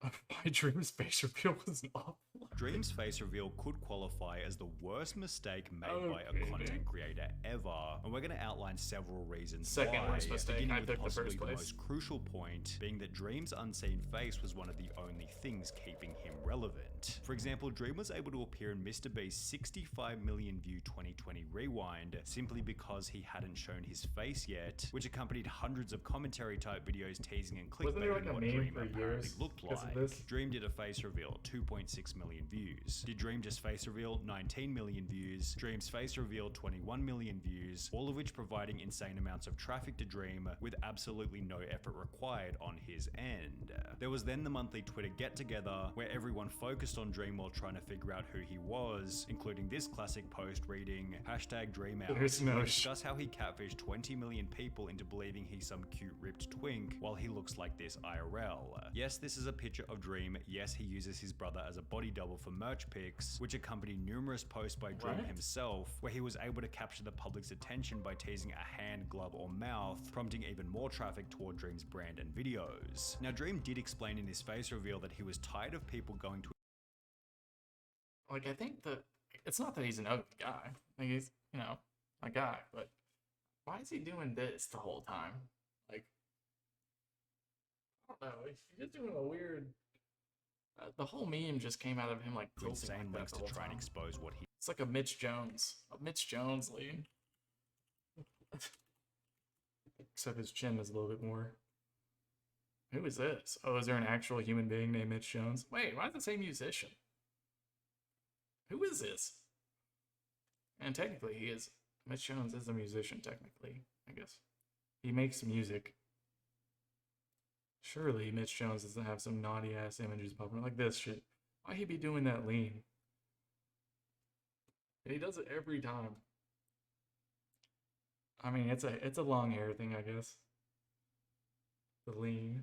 Why Dream's face reveal was awful. Dream's face reveal could qualify as the worst mistake made by a content creator ever, and we're going to outline several reasons Second why, worst mistake. beginning I with picked the possibly first the place. most crucial point being that Dream's unseen face was one of the only things keeping him relevant. For example, Dream was able to appear in Mr. Beast's 65 million view 2020 rewind simply because he hadn't shown his face yet, which accompanied hundreds of commentary type videos teasing and clickbaiting what Dream apparently looked like. Dream did a face reveal, 2.6 million views. Did Dream just face reveal? 19 million views. Dream's face reveal, 21 million views, all of which providing insane amounts of traffic to Dream with absolutely no effort required on his end. There was then the monthly Twitter get-together where everyone focused on Dream while trying to figure out who he was, including this classic post reading #DreamOut. We discuss how he catfished 20 million people into believing he's some cute ripped twink while he looks like this IRL. Yes, this is a picture of Dream. Yes, he uses his brother as a body double for merch pics, which accompany numerous posts by Dream himself, where he was able to capture the public's attention by teasing a hand, glove, or mouth, prompting even more traffic toward Dream's brand and videos. Now, Dream did explain in his face reveal that he was tired of people going to... Like, I think that it's not that he's an ugly guy. Like, he's, you know, a guy, but why is he doing this the whole time? Like, I don't know. He's just doing a weird... the whole meme just came out of him, like, insane lengths to try and expose what he... It's like a Mitch Jones lean. Except his chin is a little bit more. Who is this? Oh, is there an actual human being named Mitch Jones? Wait, why does it say musician? Who is this? And technically, Mitch Jones is a musician, technically, I guess. He makes music. Surely Mitch Jones doesn't have some naughty ass images popping up like this shit. Why he be doing that lean? And he does it every time. I mean, it's a long hair thing, I guess. The lean.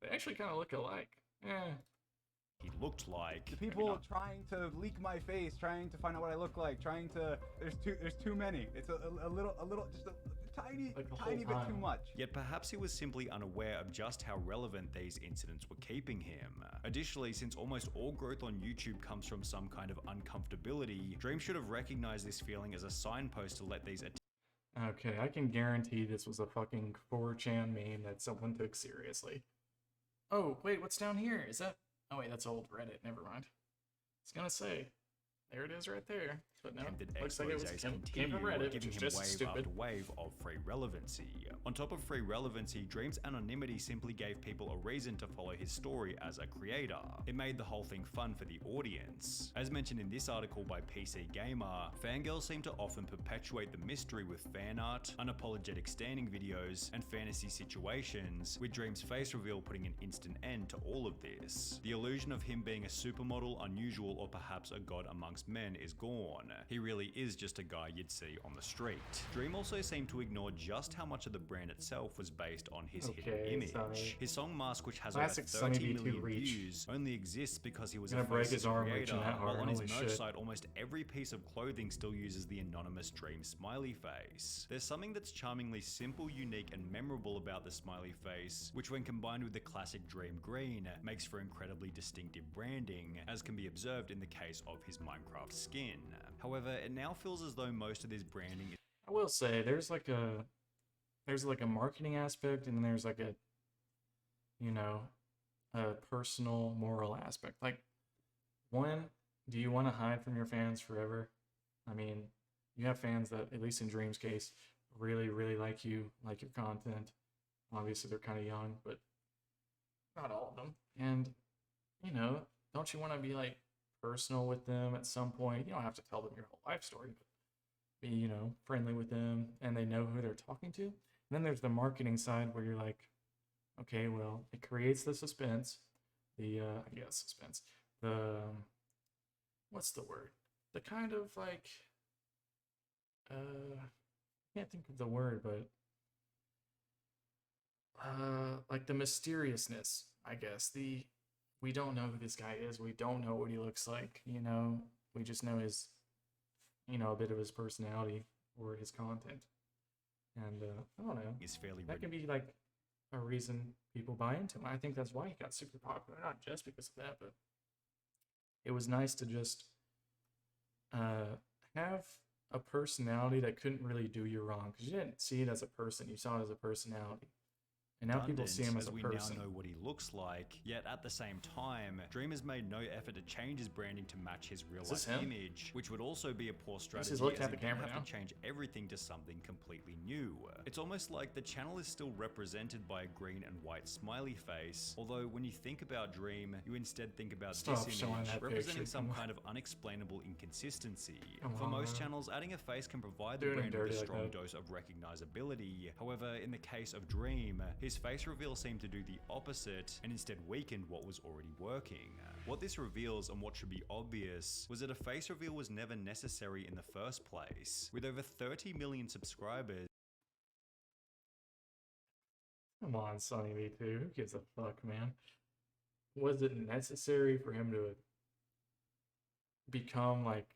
They actually kind of look alike. He looked like. The people trying to leak my face, trying to find out what I look like, there's too many. It's a little, just a tiny bit too much. Yet perhaps he was simply unaware of just how relevant these incidents were keeping him. Additionally, since almost all growth on YouTube comes from some kind of uncomfortability, Dream should have recognized this feeling as a signpost to let these Okay, I can guarantee this was a fucking 4chan meme that someone took seriously. Oh, wait, what's down here? Is that... Oh, wait, that's old Reddit. Never mind. I was gonna say. There it is right there. But no, looks like it was came from Reddit, which is just stupid. Wave of free relevancy. On top of free relevancy, Dream's anonymity simply gave people a reason to follow his story as a creator. It made the whole thing fun for the audience. As mentioned in this article by PC Gamer, fangirls seem to often perpetuate the mystery with fan art, unapologetic standing videos, and fantasy situations, with Dream's face reveal putting an instant end to all of this. The illusion of him being a supermodel, unusual, or perhaps a god amongst men is gone. He really is just a guy you'd see on the street. Dream also seemed to ignore just how much of the brand itself was based on his hidden image. His song Mask, which has over 30 million views, only exists because he was a face creator, while on his merch site almost every piece of clothing still uses the anonymous Dream smiley face. There's something that's charmingly simple, unique, and memorable about the smiley face, which when combined with the classic Dream green, makes for incredibly distinctive branding, as can be observed in the case of his Minecraft skin. However, it now feels as though most of this branding is... I will say, there's like a marketing aspect, and then there's like a, you know, a personal moral aspect. Like, one, do you want to hide from your fans forever? I mean, you have fans that, at least in Dream's case, really, really like you, like your content. Obviously, they're kind of young, but not all of them. And, you know, don't you want to be, like, personal with them at some point? You don't have to tell them your whole life story, but be, you know, friendly with them, and they know who they're talking to. And then there's the marketing side where you're like, okay, well, it creates the suspense, suspense, what's the word? The kind of like, I can't think of the word, but like the mysteriousness, I guess. We don't know who this guy is. We don't know what he looks like, you know. We just know his, you know, a bit of his personality or his content. And I don't know. Is fairly that can be like a reason people buy into him. I think that's why he got super popular, not just because of that, but it was nice to just have a personality that couldn't really do you wrong because you didn't see it as a person, you saw it as a personality. And now people see him as a person. We now know what he looks like, yet at the same time, Dream has made no effort to change his branding to match his real-life image, which would also be a poor strategy as he have to change everything to something completely new. It's almost like the channel is still represented by a green and white smiley face, although when you think about Dream, you instead think about this image representing some kind of unexplainable inconsistency. For most channels, adding a face can provide the brand with a strong dose of recognizability. However, in the case of Dream, his face reveal seemed to do the opposite and instead weakened what was already working. What this reveals, and what should be obvious, was that a face reveal was never necessary in the first place. With over 30 million subscribers, come on, Sonny V2, who gives a fuck, man? Was it necessary for him to become like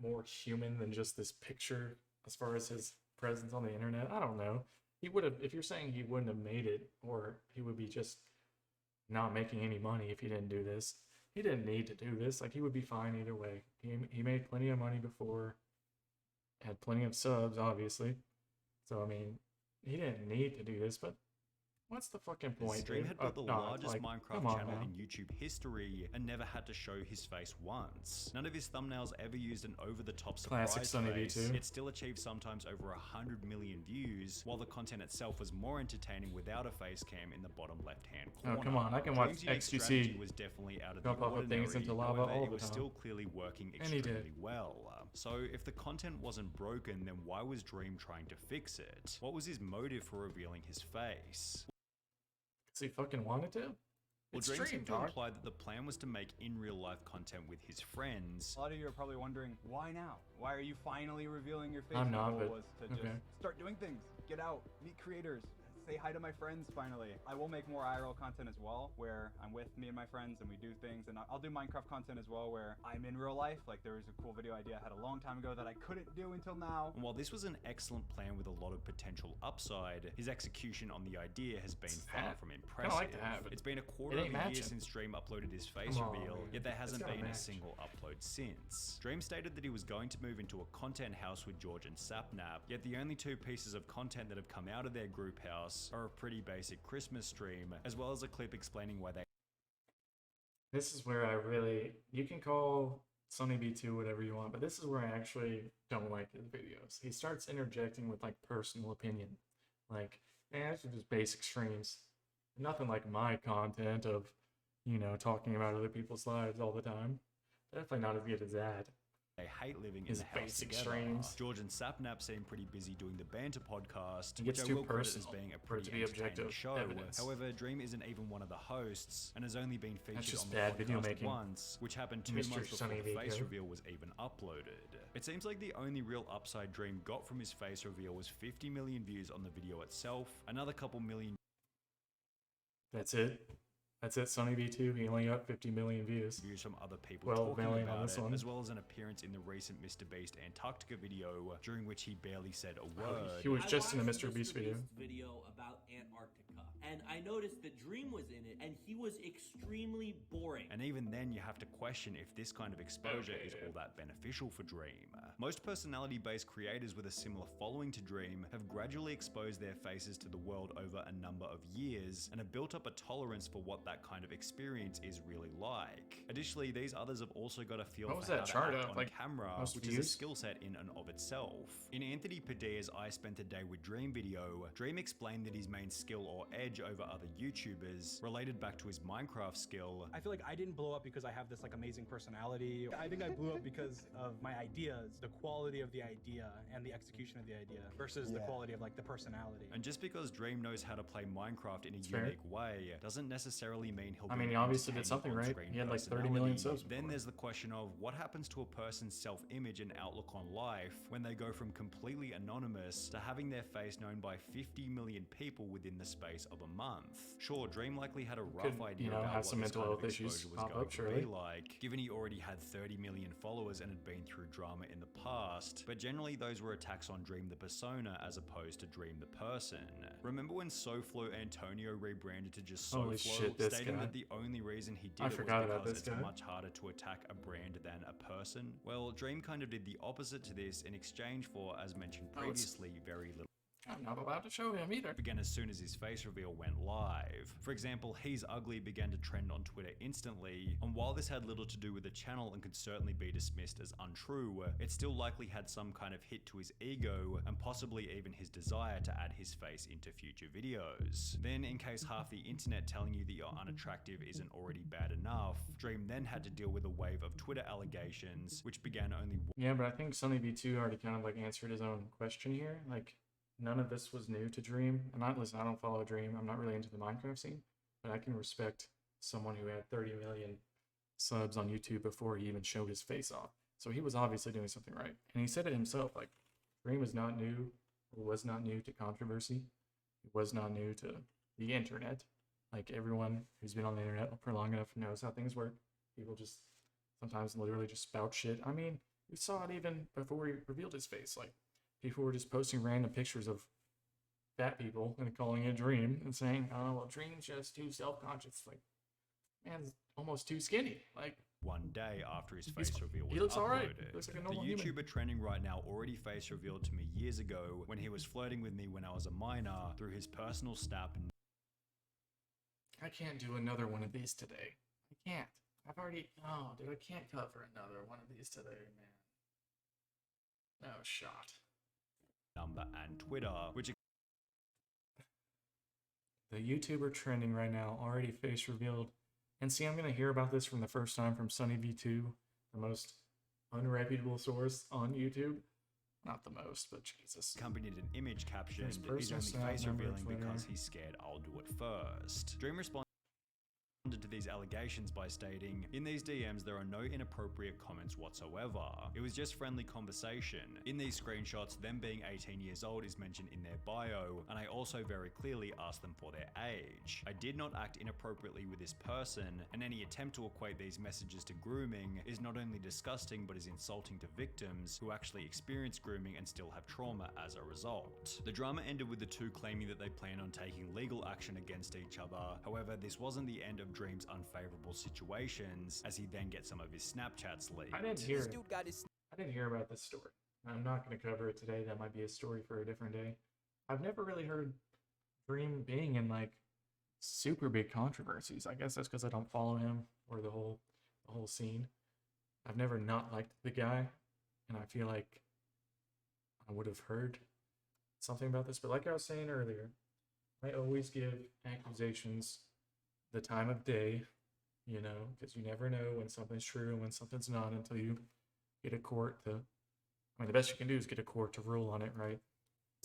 more human than just this picture as far as his presence on the internet? I don't know. He would have, if you're saying he wouldn't have made it, or he would be just not making any money if he didn't do this. He didn't need to do this. Like, he would be fine either way. He made plenty of money before, had plenty of subs, obviously. So, I mean, he didn't need to do this, but what's the fucking point? Dream had built the largest Minecraft channel in YouTube history and never had to show his face once. None of his thumbnails ever used an over-the-top surprise face, yet still achieved sometimes over 100 million views, while the content itself was more entertaining without a face cam in the bottom left-hand corner. Oh, come on, I can watch XQC was definitely out of jump the off of ordinary. things into lava all the time. It was still clearly working extremely well. So if the content wasn't broken, then why was Dream trying to fix it? What was his motive for revealing his face? Because he fucking wanted to? Well, Dream seemed to imply that the plan was to make in real life content with his friends. A lot of you are probably wondering, why now? Why are you finally revealing your face? I'm not, but was to just start doing things, get out, meet creators, say hi to my friends finally. I will make more IRL content as well, where I'm with me and my friends and we do things, and I'll do Minecraft content as well where I'm in real life. Like, there was a cool video idea I had a long time ago that I couldn't do until now. And while this was an excellent plan with a lot of potential upside, his execution on the idea has been far from impressive. It's been a quarter of a year since Dream uploaded his face reveal, yet there hasn't been a single upload since. Dream stated that he was going to move into a content house with George and Sapnap, yet the only two pieces of content that have come out of their group house are a pretty basic Christmas stream, as well as a clip explaining why they... This is where I really... You can call Sonny B2 whatever you want, but this is where I actually don't like his videos. He starts interjecting with, like, personal opinion. Like, man, these are just basic streams. Nothing like my content of, you know, talking about other people's lives all the time. Definitely not as good as that. They hate living in the house together. George and Sapnap seem pretty busy doing the Banter podcast, which I will credit as being a pretty entertaining show. However, Dream isn't even one of the hosts, and has only been featured on the podcast once, which happened 2 months before the face reveal was even uploaded. It seems like the only real upside Dream got from his face reveal was 50 million views on the video itself, another couple million... That's it? That's it, Sonny V2. He only got 50 million views. Views from other people talking about it, as well as an appearance in the recent MrBeast Antarctica video, during which he barely said a word. He was just in a MrBeast video. About Antarctica, and I noticed that Dream was in it, and he was extremely boring. And even then, you have to question if this kind of exposure is all that beneficial for Dream. Most personality-based creators with a similar following to Dream have gradually exposed their faces to the world over a number of years, and have built up a tolerance for what that kind of experience is really like. Additionally, these others have also got a feel for how to act on camera, which is a skill set in and of itself. In Anthony Padilla's I Spent a Day with Dream video, Dream explained that his main skill or edge over other YouTubers related back to his Minecraft skill. I feel like I didn't blow up because I have this like amazing personality. I think I blew up because of my ideas, the quality of the idea and the execution of the idea versus the quality of like the personality. And just because Dream knows how to play Minecraft in a unique way doesn't necessarily mean he'll be he obviously did something right. He had like 30 million subs. Then there's the question of what happens to a person's self-image and outlook on life when they go from completely anonymous to having their face known by 50 million people within the space of a month. Sure, Dream likely had a rough idea about what this kind of exposure was pop going up, to surely. be like, given he already had 30 million followers and had been through drama in the past, but generally those were attacks on Dream the persona as opposed to Dream the person. Remember when SoFlo Antonio rebranded to just Holy SoFlo, shit, this stating guy. that the only reason he I did it was forgot about because this it's guy. much harder to attack a brand than a person? Well, Dream kind of did the opposite to this in exchange for, as mentioned previously, very little. I'm not allowed to show him either. Began as soon as his face reveal went live. For example, He's Ugly began to trend on Twitter instantly, and while this had little to do with the channel and could certainly be dismissed as untrue, it still likely had some kind of hit to his ego and possibly even his desire to add his face into future videos. Then, in case half the internet telling you that you're unattractive isn't already bad enough, Dream then had to deal with a wave of Twitter allegations, which began only Yeah, but I think Sunny V2 already kind of like answered his own question here. Like, none of this was new to Dream. And listen, I don't follow Dream. I'm not really into the Minecraft scene, but I can respect someone who had 30 million subs on YouTube before he even showed his face off. So he was obviously doing something right. And he said it himself, like, Dream is not new, or was not new to controversy. It was not new to the internet. Like, everyone who's been on the internet for long enough knows how things work. People just sometimes literally just spout shit. I mean, we saw it even before he revealed his face. Like, people were just posting random pictures of fat people and calling it Dream and saying, oh, well, Dream's just too self-conscious. Like, man's almost too skinny. Like, one day after his face reveal was he looks uploaded. alright. Looks like a normal the YouTuber human. trending right now already face revealed to me years ago when he was flirting with me when I was a minor through his personal Snap. I can't do another one of these today. I can't. I've already... Oh, dude, I can't cover another one of these today, man. No shot. Number and Twitter, which The YouTuber trending right now already face revealed. And see, I'm going to hear about this from the first time from Sunny V2, the most unreputable source on YouTube. Not the most, but Jesus. accompanied an image captioned, His he's personal only Snap face number, revealing Twitter. because he's scared I'll do it first. Dream responded to these allegations by stating, in these DMs there are no inappropriate comments whatsoever. It was just friendly conversation. In these screenshots, them being 18 years old is mentioned in their bio, and I also very clearly asked them for their age. I did not act inappropriately with this person, and any attempt to equate these messages to grooming is not only disgusting but is insulting to victims who actually experience grooming and still have trauma as a result. The drama ended with the two claiming that they plan on taking legal action against each other. However, this wasn't the end of Dream's unfavorable situations, as he then gets some of his Snapchats leaked. I didn't hear This it. dude got his I didn't hear about this story. I'm not going to cover it today. That might be a story for a different day. I've never really heard Dream being in like super big controversies. I guess that's because I don't follow him or the whole scene. I've never not liked the guy, and I feel like I would have heard something about this. But like I was saying earlier, I always give accusations the time of day, you know, because you never know when something's true and when something's not until you get a court to. I mean, the best you can do is get a court to rule on it, right?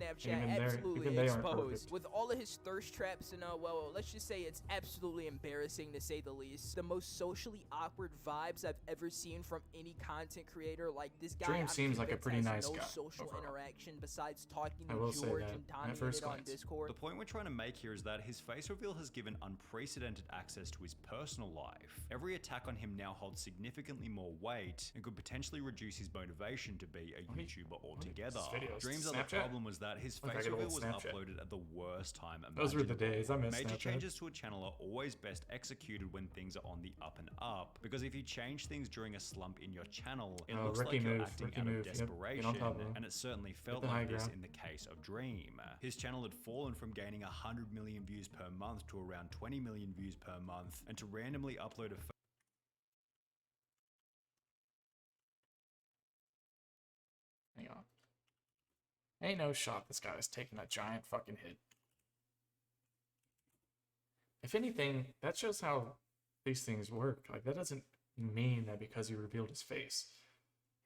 Snapchat Even absolutely they aren't exposed perfect. with all of his thirst traps and well, let's just say it's absolutely embarrassing to say the least. The most socially awkward vibes I've ever seen from any content creator. Like this guy, Dream I'm seems like a convinced pretty has nice no guy social overall. interaction besides talking I to will say George that and at dominating first it on glance. Discord. The point we're trying to make here is that his face reveal has given unprecedented access to his personal life. Every attack on him now holds significantly more weight and could potentially reduce his motivation to be a YouTuber altogether. videos. Dream's other Snapchat? problem was that his Like I face get old reveal was Snapchat. uploaded at the worst time Those were the imaginable. days. I miss Major Snapchat. changes to a channel are always best executed when things are on the up and up, because if you change things during a slump in your channel, it Oh, looks rookie like you're move, acting rookie out move. of Yep, desperation, get on top of him. and it certainly felt the high like this ground. in the case of Dream. His channel had fallen from gaining 100 million views per month to around 20 million views per month, and to randomly upload a Hang on. Ain't no shot this guy's taking a giant fucking hit. If anything, that shows how these things work. Like, that doesn't mean that because he revealed his face.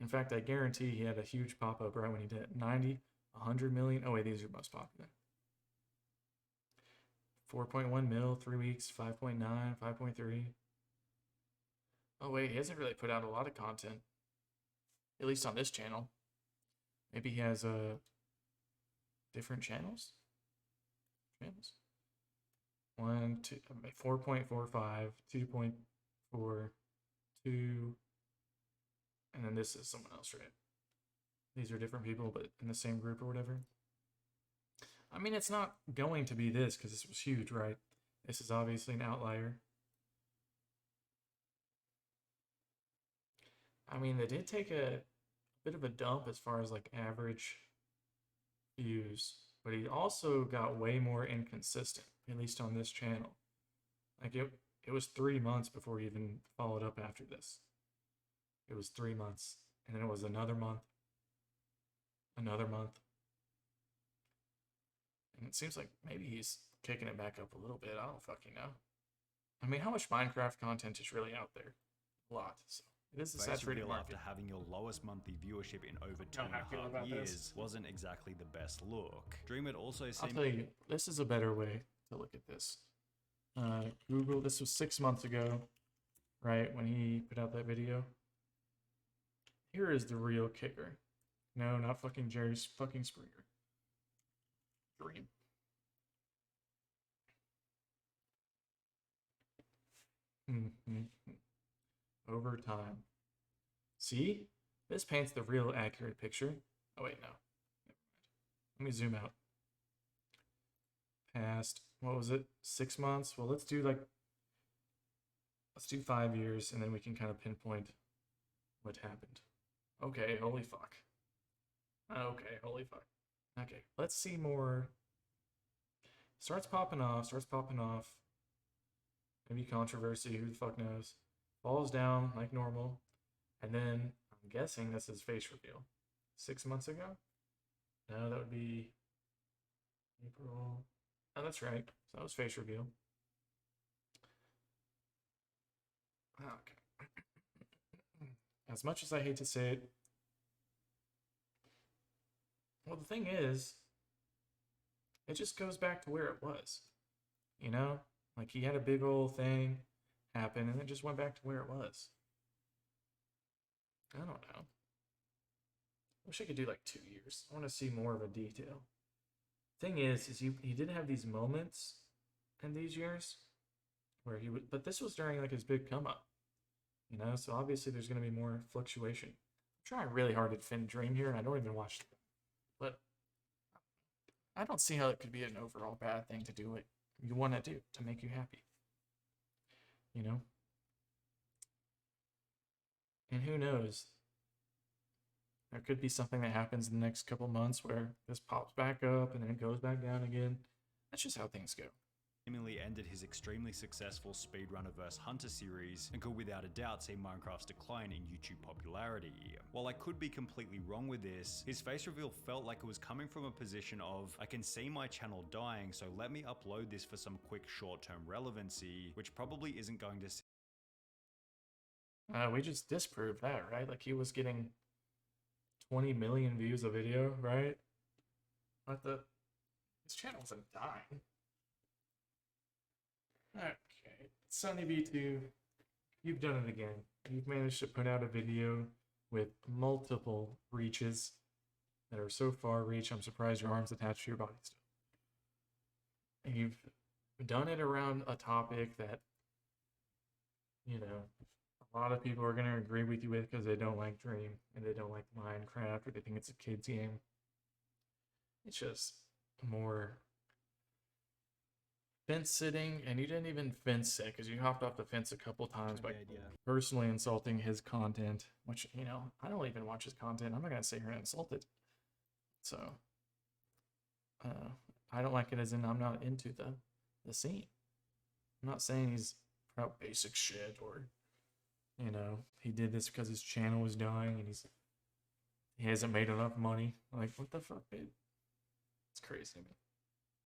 In fact, I guarantee he had a huge pop-up right when he did it. 90, 100 million. Oh, wait, these are most popular. 4.1 mil, 3 weeks, 5.9, 5.3. Oh, wait, he hasn't really put out a lot of content. At least on this channel. Maybe he has different channels? 4.45, 2.5, 4, 2, and then this is someone else, right? These are different people, but in the same group or whatever. I mean, it's not going to be this because this was huge, right? This is obviously an outlier. I mean, they did take a bit of a dump as far as like average views, but he also got way more inconsistent, at least on this channel. Like it was 3 months before he even followed up after this. It was 3 months, and then it was another month, and it seems like maybe he's kicking it back up a little bit. I don't fucking know. I mean, how much Minecraft content is really out there? A lot. So it is a Face saturated reveal market. after having your lowest monthly viewership in over Don't have to 2.5 about years this. wasn't exactly the best look. Dream had also I'll seemed... tell you, this is a better way to look at this. Google, this was 6 months ago, right, when he put out that video. Here is the real kicker. No, not fucking Jerry fucking Springer. Dream. Over time. See? This paints the real accurate picture. Oh, wait, no. Never mind. Let me zoom out. Past, what was it? 6 months? Well, let's do 5 years, and then we can kind of pinpoint what happened. Okay, holy fuck. Okay, holy fuck. Okay, let's see more. Starts popping off. Maybe controversy, who the fuck knows. Falls down like normal. And then, I'm guessing this is face reveal. 6 months ago? No, that would be April. Oh, that's right. So that was face reveal. Okay. As much as I hate to say it, well, the thing is, it just goes back to where it was. You know? Like, he had a big old thing happen, and it just went back to where it was. I don't know. Wish I could do like 2 years. I want to see more of a detail. Thing is he did have these moments in these years where he would, but this was during like his big come up. You know, so obviously there's going to be more fluctuation. I'm trying really hard to defend Dream here, and I don't even watch it. But I don't see how it could be an overall bad thing to do what you want to do to make you happy. You know? And who knows? There could be something that happens in the next couple months where this pops back up and then it goes back down again. That's just how things go. Seemingly ended his extremely successful Speedrunner vs. Hunter series and could without a doubt see Minecraft's decline in YouTube popularity. While I could be completely wrong with this, his face reveal felt like it was coming from a position of, I can see my channel dying, so let me upload this for some quick short-term relevancy, which probably isn't going to... We just disproved that, right? Like, he was getting 20 million views a video, right? His channel wasn't dying. Okay, Sunny B2, you've done it again. You've managed to put out a video with multiple reaches that are so far reach, I'm surprised your arm's attached to your body still. And you've done it around a topic that, you know, a lot of people are going to agree with you with because they don't like Dream and they don't like Minecraft or they think it's a kid's game. It's just more fence sitting, and you didn't even fence sit because you hopped off the fence a couple times by personally insulting his content, which, you know, I don't even watch his content. I'm not going to sit here and insult it. So, I don't like it as in I'm not into the scene. I'm not saying he's about basic shit or, you know, he did this because his channel was dying and he hasn't made enough money. Like, what the fuck, dude? It's crazy to me.